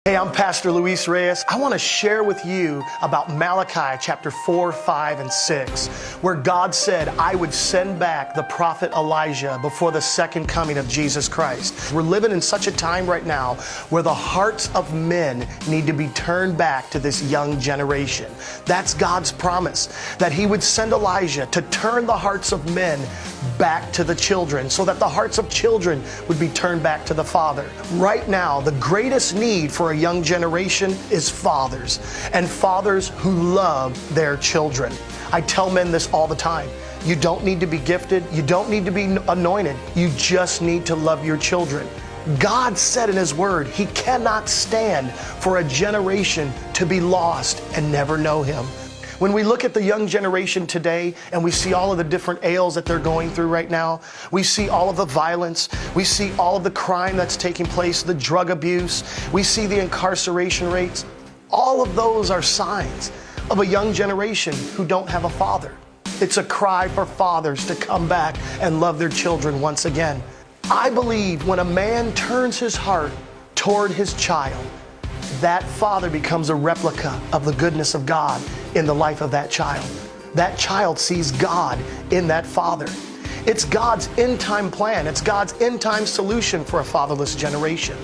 Hey, I'm Pastor Reyes. I want to share with you about Malachi chapter 4, 5, and 6, where God said, I would send back the prophet Elijah before the second coming of Jesus Christ. We're living in such a time right now where the hearts of men need to be turned back to this young generation. That's God's promise, that He would send Elijah to turn the hearts of men back to the children, so that the hearts of children would be turned back to the Father. Right now, the greatest need for a young generation is fathers, and fathers who love their children. I tell men this all the time. You don't need to be gifted. You don't need to be anointed. You just need to love your children. God said in His Word, He cannot stand for a generation to be lost and never know Him. When we look at the young generation today and we see all of the different ails that they're going through right now, we see all of the violence, we see all of the crime that's taking place, the drug abuse, we see the incarceration rates. All of those are signs of a young generation who don't have a father. It's a cry for fathers to come back and love their children once again. I believe when a man turns his heart toward his child, that father becomes a replica of the goodness of God in the life of that child. That child sees God in that father. It's God's end-time plan. It's God's end-time solution for a fatherless generation,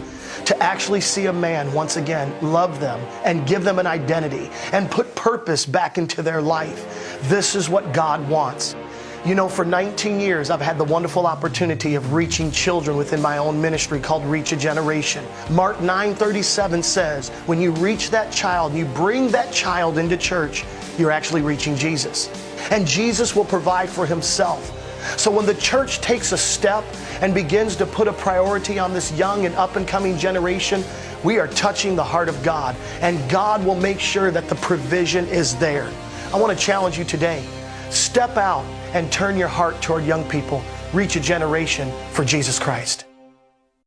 to actually see a man once again love them and give them an identity and put purpose back into their life. This is what God wants. You know, for 19 years, I've had the wonderful opportunity of reaching children within my own ministry called Reach a Generation. Mark 9:37 says, when you reach that child, you bring that child into church, you're actually reaching Jesus. And Jesus will provide for Himself. So when the church takes a step and begins to put a priority on this young and up-and-coming generation, we are touching the heart of God, and God will make sure that the provision is there. I want to challenge you today. Step out and turn your heart toward young people. Reach a generation for Jesus Christ.